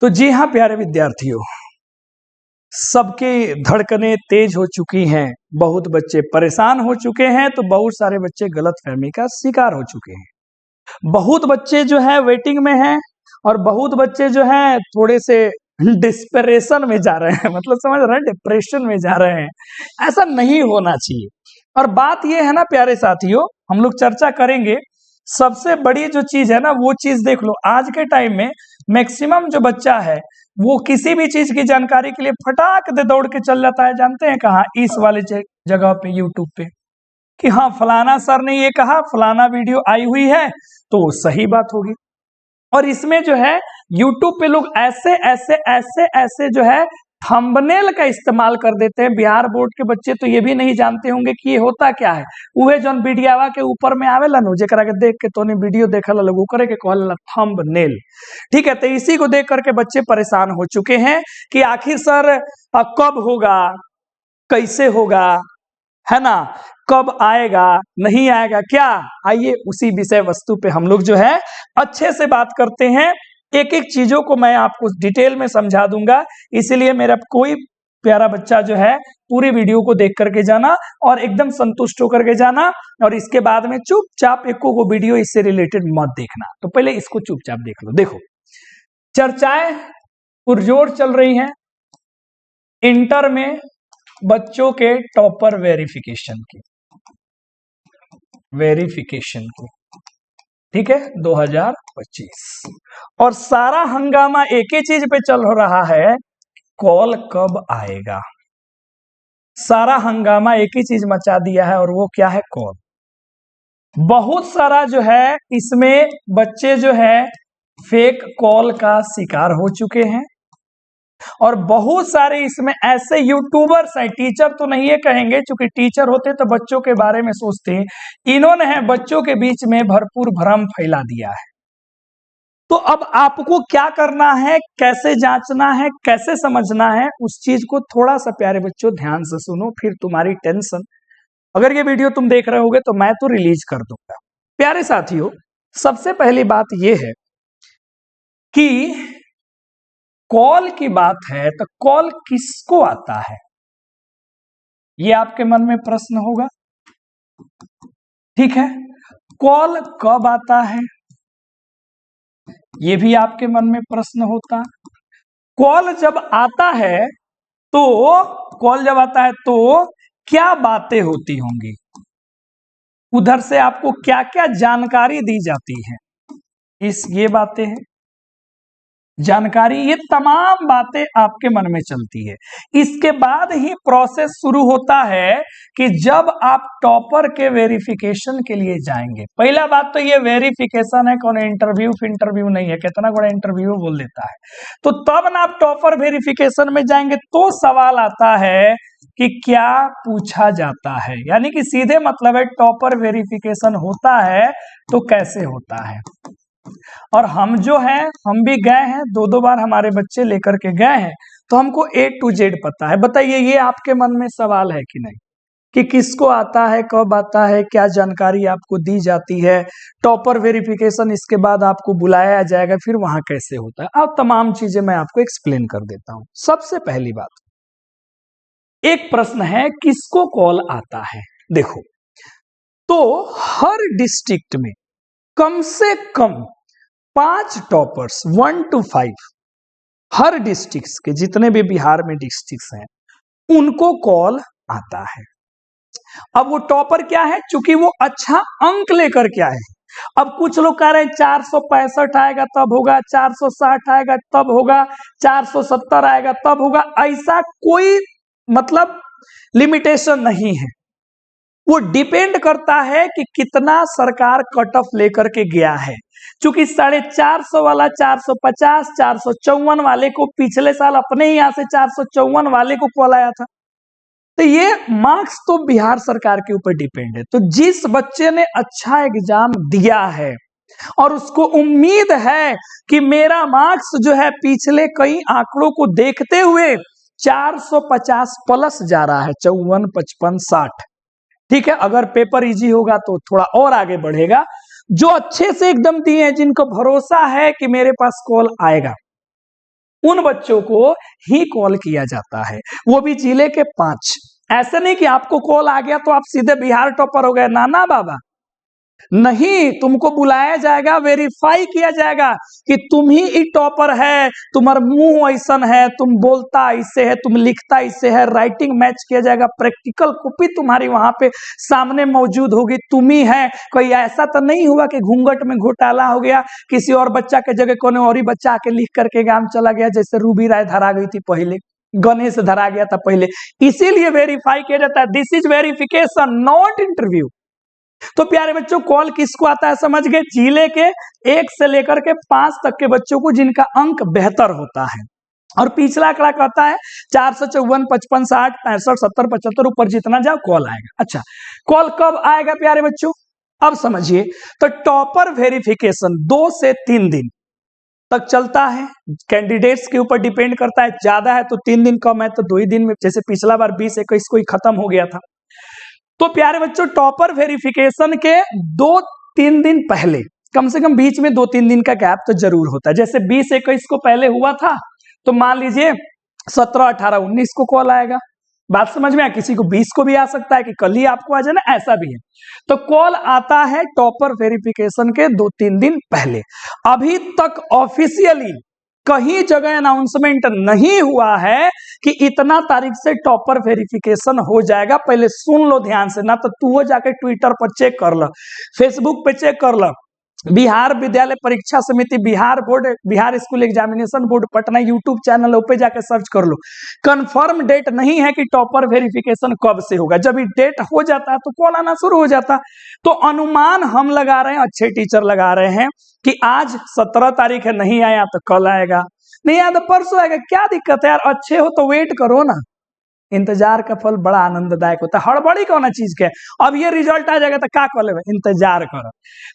तो जी हाँ प्यारे विद्यार्थियों, सबकी धड़कनें तेज हो चुकी हैं, बहुत बच्चे परेशान हो चुके हैं, तो बहुत सारे बच्चे गलतफहमी का शिकार हो चुके हैं। बहुत बच्चे जो है वेटिंग में हैं और बहुत बच्चे जो हैं थोड़े से डिस्परेशन में जा रहे हैं, मतलब समझ रहे हैं, डिप्रेशन में जा रहे हैं। ऐसा नहीं होना चाहिए। और बात ये है ना प्यारे साथियों, हम लोग चर्चा करेंगे। सबसे बड़ी जो चीज है ना वो चीज देख लो, आज के टाइम में मैक्सिमम जो बच्चा है वो किसी भी चीज की जानकारी के लिए फटाक दे दौड़ के चल जाता है। जानते हैं कहाँ? इस वाले जगह पे, यूट्यूब पे, कि हाँ फलाना सर ने ये कहा, फलाना वीडियो आई हुई है तो सही बात होगी। और इसमें जो है यूट्यूब पे लोग ऐसे ऐसे ऐसे ऐसे जो है थंबनेल का इस्तेमाल कर देते हैं। बिहार बोर्ड के बच्चे तो ये भी नहीं जानते होंगे कि ये होता क्या है। उहे जौन वीडियोवा के ऊपर में आवेला नु, जेकरा के देख के तोने वीडियो देखल लोग करे के कहला थंबनेल। ठीक है, तो इसी को देख करके बच्चे परेशान हो चुके हैं कि आखिर सर कब होगा, कैसे होगा, है ना, कब आएगा, नहीं आएगा क्या। आइए उसी विषय वस्तु पे हम लोग जो है अच्छे से बात करते हैं। एक एक चीजों को मैं आपको डिटेल में समझा दूंगा, इसलिए मेरा कोई प्यारा बच्चा जो है पूरी वीडियो को देख करके जाना और एकदम संतुष्ट होकर के जाना, और इसके बाद में चुपचाप एको को वीडियो इससे रिलेटेड मत देखना। तो पहले इसको चुपचाप देख लो। देखो, चर्चाएं पुरजोर चल रही हैं इंटर में बच्चों के टॉपर वेरिफिकेशन की, ठीक है, 2025। और सारा हंगामा एक ही चीज पे चल रहा है, कॉल कब आएगा। सारा हंगामा एक ही चीज मचा दिया है और वो क्या है? कॉल। बहुत सारा जो है इसमें बच्चे जो है फेक कॉल का शिकार हो चुके हैं, और बहुत सारे इसमें ऐसे यूट्यूबर्स हैं, टीचर तो नहीं है कहेंगे, क्योंकि टीचर होते तो बच्चों के बारे में सोचते, इन्होंने है बच्चों के बीच में भरपूर भ्रम फैला दिया है। तो अब आपको क्या करना है, कैसे जांचना है, कैसे समझना है, उस चीज को थोड़ा सा प्यारे बच्चों ध्यान से सुनो, फिर तुम्हारी टेंशन, अगर ये वीडियो तुम देख रहे होगे तो मैं तो रिलीज कर दूंगा। प्यारे साथियों, सबसे पहली बात यह है कि कॉल की बात है तो कॉल किसको आता है, ये आपके मन में प्रश्न होगा। ठीक है, कॉल कब आता है, ये भी आपके मन में प्रश्न होता। कॉल जब आता है तो क्या बातें होती होंगी, उधर से आपको क्या क्या जानकारी दी जाती है, ये बातें हैं जानकारी, ये तमाम बातें आपके मन में चलती है। इसके बाद ही प्रोसेस शुरू होता है कि जब आप टॉपर के वेरिफिकेशन के लिए जाएंगे। पहला बात तो ये वेरिफिकेशन है, कौन इंटरव्यू नहीं है, कितना बड़ा इंटरव्यू बोल देता है। तो तब ना आप टॉपर वेरिफिकेशन में जाएंगे तो सवाल आता है कि क्या पूछा जाता है, यानी कि सीधे मतलब है टॉपर वेरिफिकेशन होता है तो कैसे होता है। और हम जो है हम भी गए हैं, दो बार हमारे बच्चे लेकर के गए हैं, तो हमको A to Z पता है। बताइए ये आपके मन में सवाल है कि नहीं, कि किसको आता है, कब आता है, क्या जानकारी आपको दी जाती है, टॉपर वेरिफिकेशन, इसके बाद आपको बुलाया जाएगा, फिर वहां कैसे होता है। अब तमाम चीजें मैं आपको एक्सप्लेन कर देता हूं। सबसे पहली बात, एक प्रश्न है किसको कॉल आता है। देखो, तो हर डिस्ट्रिक्ट में कम से कम 5 टॉपर्स 1 to 5, हर डिस्ट्रिक्ट के जितने भी बिहार में डिस्ट्रिक्ट हैं उनको कॉल आता है। अब वो टॉपर क्या है, चूंकि वो अच्छा अंक लेकर के आए। अब कुछ लोग कह रहे हैं 465 आएगा तब होगा, 460 आएगा तब होगा, 470 आएगा तब होगा। ऐसा कोई मतलब लिमिटेशन नहीं है, वो डिपेंड करता है कि कितना सरकार कट ऑफ लेकर के गया है। चूंकि 450 वाला 450, 454 वाले को पिछले साल अपने ही यहां से 454 वाले को कॉल आया था, तो ये मार्क्स तो बिहार सरकार के ऊपर डिपेंड है। तो जिस बच्चे ने अच्छा एग्जाम दिया है और उसको उम्मीद है कि मेरा मार्क्स जो है पिछले कई आंकड़ों को देखते हुए 450 प्लस जा रहा है, 54, 55, 60, ठीक है, अगर पेपर इजी होगा तो थोड़ा और आगे बढ़ेगा। जो अच्छे से एकदम दिए हैं, जिनको भरोसा है कि मेरे पास कॉल आएगा, उन बच्चों को ही कॉल किया जाता है, वो भी जिले के 5। ऐसे नहीं कि आपको कॉल आ गया तो आप सीधे बिहार टॉपर हो गए, नाना बाबा नहीं, तुमको बुलाया जाएगा, वेरीफाई किया जाएगा कि तुम ही टॉपर है, तुम्हारा मुंह ऐसा है, तुम बोलता इससे है, तुम लिखता इससे है, राइटिंग मैच किया जाएगा, प्रैक्टिकल कॉपी तुम्हारी वहां पे सामने मौजूद होगी, तुम ही है। कोई ऐसा तो नहीं हुआ कि घूंघट में घोटाला हो गया, किसी और बच्चा के जगह कोई और ही बच्चा आके लिख करके काम चला गया, जैसे रूबी राय धरा गई थी पहले, गणेश धरा गया था पहले। इसीलिए वेरीफाई किया जाता है, this is verification not interview. तो प्यारे बच्चों, कॉल किसको आता है समझ गए? जिले के 1 से लेकर के 5 तक के बच्चों को जिनका अंक बेहतर होता है। और पिछला आंकड़ा कहता है 454, 55, 60, 65, 70, 75, ऊपर जितना जाओ कॉल आएगा। अच्छा, कॉल कब आएगा प्यारे बच्चों? अब समझिए, तो टॉपर वेरिफिकेशन 2 से 3 दिन तक चलता है, कैंडिडेट्स के ऊपर डिपेंड करता है, ज्यादा है तो 3 दिन, कम है तो 2 ही दिन में, जैसे पिछला बार 20-21 को ही खत्म हो गया था। तो प्यारे बच्चों, टॉपर वेरिफिकेशन के 2-3 दिन पहले, कम से कम बीच में 2-3 दिन का गैप तो जरूर होता है। जैसे 20-21 को पहले हुआ था, तो मान लीजिए 17, 18, 19 को कॉल आएगा। बात समझ में आया? किसी को 20 को भी आ सकता है कि कल ही आपको आ जाए ना, ऐसा भी है। तो कॉल आता है टॉपर वेरिफिकेशन के 2-3 दिन पहले। अभी तक ऑफिशियली कहीं जगह अनाउंसमेंट नहीं हुआ है कि इतना तारीख से टॉपर वेरिफिकेशन हो जाएगा। पहले सुन लो ध्यान से, ना तो तू हो जाके ट्विटर पर चेक कर लो, फेसबुक पे चेक कर लो, बिहार विद्यालय परीक्षा समिति, Bihar board, Bihar school examination board Patna YouTube channel पे जाके सर्च कर लो। कंफर्म डेट नहीं है कि टॉपर वेरिफिकेशन कब से होगा। जब ये डेट हो जाता है तो कॉल आना शुरू हो जाता। तो अनुमान हम लगा रहे हैं, अच्छे टीचर लगा रहे हैं कि आज 17 तारीख है, नहीं आया तो कल आएगा, नहीं आया तो परसों आएगा। क्या दिक्कत है यार, अच्छे हो तो वेट करो ना। इंतजार का फल बड़ा आनंददायक होता है, हड़बड़ी कौन चीज के। अब ये रिजल्ट आ जाएगा तो क्या कर लेगा, इंतजार करो।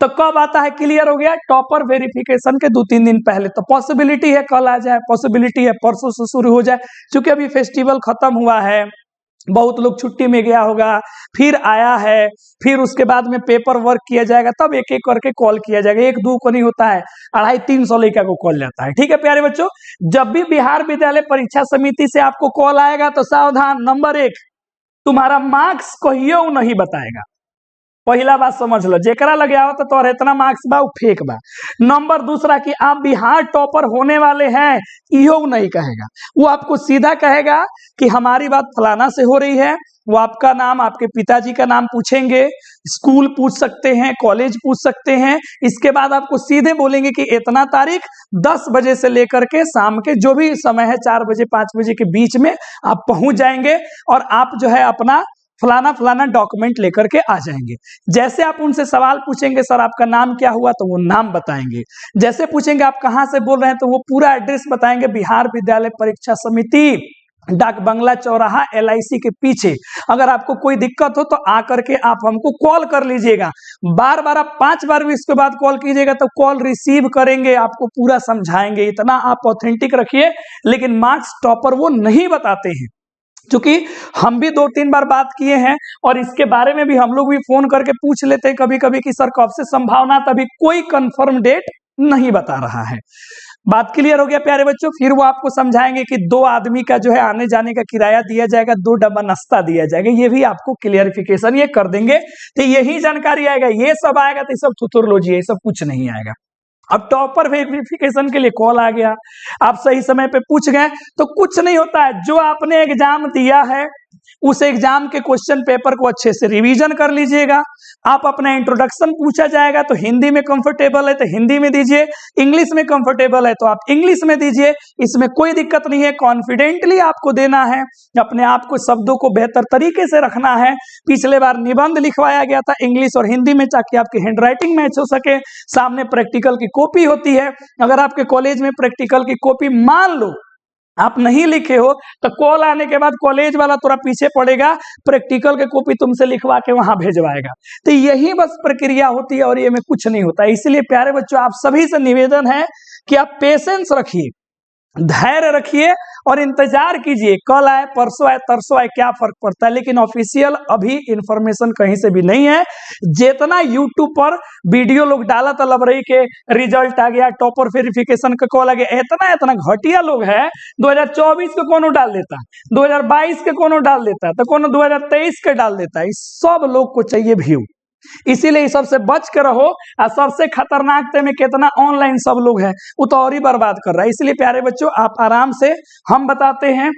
तो कब आता है, क्लियर हो गया? टॉपर वेरिफिकेशन के 2-3 दिन पहले। तो पॉसिबिलिटी है कल आ जाए, पॉसिबिलिटी है परसों से शुरू हो जाए, क्योंकि अभी फेस्टिवल खत्म हुआ है, बहुत लोग छुट्टी में गया होगा, फिर आया है, फिर उसके बाद में पेपर वर्क किया जाएगा, तब एक एक करके कॉल किया जाएगा। 1-2 को नहीं होता है, 250-300 लड़का को कॉल जाता है। ठीक है प्यारे बच्चों, जब भी बिहार विद्यालय परीक्षा समिति से आपको कॉल आएगा तो सावधान। नंबर 1, तुम्हारा मार्क्स कहियो नहीं बताएगा। पहला बात समझ लो, जेकरा लगे आओ तो तोर इतना मार्क्स बा फेक बा। नंबर दूसरा कि आप बिहार टॉपर होने वाले हैं, इहो नहीं कहेगा। वो आपको सीधा कहेगा कि हमारी बात फलाना से हो रही है। वो आपका नाम, आपके पिताजी का नाम पूछेंगे, स्कूल पूछ सकते हैं, कॉलेज पूछ सकते हैं। इसके बाद आपको सीधे बोलेंगे कि इतना तारीख 10 बजे से लेकर के शाम के जो भी समय है 4 बजे 5 बजे के बीच में आप पहुंच जाएंगे, और आप जो है अपना फलाना फलाना डॉक्यूमेंट लेकर के आ जाएंगे। जैसे आप उनसे सवाल पूछेंगे, सर आपका नाम क्या हुआ, तो वो नाम बताएंगे। जैसे पूछेंगे आप कहां से बोल रहे हैं, तो वो पूरा एड्रेस बताएंगे, बिहार विद्यालय परीक्षा समिति, डाक बंगला चौराहा, LIC के पीछे। अगर आपको कोई दिक्कत हो तो आकर के आप हमको कॉल कर लीजिएगा। बार बार आप 5 बार भी इसके बाद कॉल कीजिएगा तो कॉल रिसीव करेंगे, आपको पूरा समझाएंगे। इतना आप ऑथेंटिक रखिए। लेकिन मार्क्स टॉपर वो नहीं बताते हैं, क्योंकि हम भी 2-3 बार बात किए हैं, और इसके बारे में भी हम लोग भी फोन करके पूछ लेते हैं कभी कभी कि सर कब से संभावना, तभी कोई कंफर्म डेट नहीं बता रहा है। बात क्लियर हो गया प्यारे बच्चों? फिर वो आपको समझाएंगे कि 2 आदमी का जो है आने जाने का किराया दिया जाएगा, 2 डब्बा नाश्ता दिया जाएगा, ये भी आपको क्लियरिफिकेशन ये कर देंगे। तो यही जानकारी आएगा, ये सब आएगा तो सब थुथुरलोजी, ये सब कुछ नहीं आएगा। अब टॉपर वेरिफिकेशन के लिए कॉल आ गया, आप सही समय पे पूछ गए तो कुछ नहीं होता है। जो आपने एग्जाम दिया है उस एग्जाम के क्वेश्चन पेपर को अच्छे से रिवीजन कर लीजिएगा। आप अपना इंट्रोडक्शन पूछा जाएगा तो हिंदी में कंफर्टेबल है तो हिंदी में दीजिए, इंग्लिश में कंफर्टेबल है तो आप इंग्लिश में दीजिए। इसमें कोई दिक्कत नहीं है, कॉन्फिडेंटली आपको देना है, अपने आप को शब्दों को बेहतर तरीके से रखना है। पिछले बार निबंध लिखवाया गया था इंग्लिश और हिंदी में, ताकि आपकी हैंडराइटिंग मैच हो सके। सामने प्रैक्टिकल की कॉपी होती है, अगर आपके कॉलेज में प्रैक्टिकल की कॉपी मान लो आप नहीं लिखे हो तो कॉल आने के बाद कॉलेज वाला थोड़ा पीछे पड़ेगा, प्रैक्टिकल की कॉपी तुमसे लिखवा के वहां भेजवाएगा। तो यही बस प्रक्रिया होती है, और ये में कुछ नहीं होता। इसलिए प्यारे बच्चों, आप सभी से निवेदन है कि आप पेशेंस रखिए, धैर्य रखिए, और इंतजार कीजिए, कल आए परसों आए तरसों आए क्या फर्क पड़ता है, लेकिन ऑफिशियल अभी इंफॉर्मेशन कहीं से भी नहीं है। जितना यूट्यूब पर वीडियो लोग डाला था लबरई के रिजल्ट आ गया, टॉपर वेरिफिकेशन का कॉल आ गया, इतना इतना घटिया लोग है। 2024 के कोनो डाल देता है, 2022 के कोनो डाल देता है, तो कोनो 2023 के डाल देता है। इस सब लोग को चाहिए व्यू, इसीलिए सबसे बच के रहो। और सबसे खतरनाक थे में कितना ऑनलाइन सब लोग हैं, वो तो और ही बर्बाद कर रहा है। इसलिए प्यारे बच्चों आप आराम से, हम बताते हैं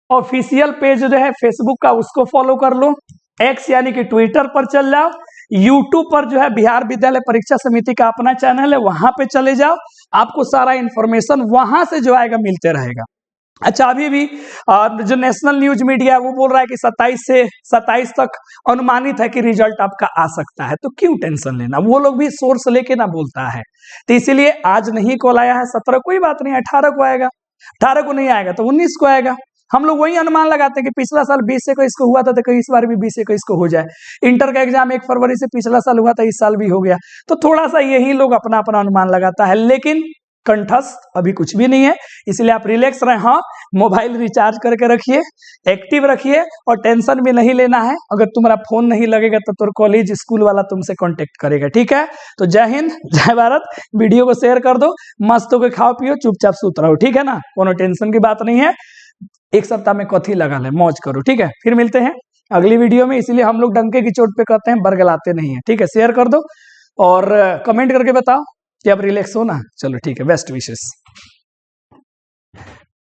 ऑफिशियल पेज जो है फेसबुक का उसको फॉलो कर लो, एक्स यानी कि ट्विटर पर चल जाओ, यूट्यूब पर जो है बिहार विद्यालय परीक्षा समिति का अपना चैनल है वहां पे चले जाओ, आपको सारा इंफॉर्मेशन वहां से जो आएगा मिलते रहेगा। अच्छा अभी भी जो नेशनल न्यूज मीडिया है वो बोल रहा है कि 27 से 27 तक अनुमानित है कि रिजल्ट आपका आ सकता है, तो क्यों टेंशन लेना, वो लोग भी सोर्स लेके ना बोलता है। तो इसीलिए आज नहीं कॉल आया है 17, कोई बात नहीं, 18 को आएगा, 18 को नहीं आएगा तो 19 को आएगा। हम लोग वही अनुमान लगाते हैं कि पिछला साल 20 से 21 को हुआ था, तो कहीं इस बार भी 20 से 21 को हो जाए। इंटर का एग्जाम 1 फरवरी से पिछला साल हुआ था, इस साल भी हो गया, तो थोड़ा सा यही लोग अपना अपना अनुमान लगाता है, लेकिन कंठस्थ अभी कुछ भी नहीं है। इसलिए आप रिलैक्स रहे, हाँ मोबाइल रिचार्ज करके रखिए, एक्टिव रखिए, और टेंशन भी नहीं लेना है। अगर तुम्हारा फोन नहीं लगेगा तो तुम कॉलेज स्कूल वाला तुमसे कांटेक्ट करेगा, ठीक है। तो जय हिंद जय भारत, वीडियो को शेयर कर दो, मस्त होकर खाओ पियो चुपचाप सूत रहो, ठीक है ना, कोनो टेंशन की बात नहीं है। एक सप्ताह में कथी लगा ले, मौज करो, ठीक है। फिर मिलते हैं अगली वीडियो में, इसीलिए हम लोग डंके की चोट पे कहते हैं बरगलाते नहीं है, ठीक है। शेयर कर दो और कमेंट करके बताओ कि अब रिलैक्स हो ना। चलो ठीक है, बेस्ट विशेस।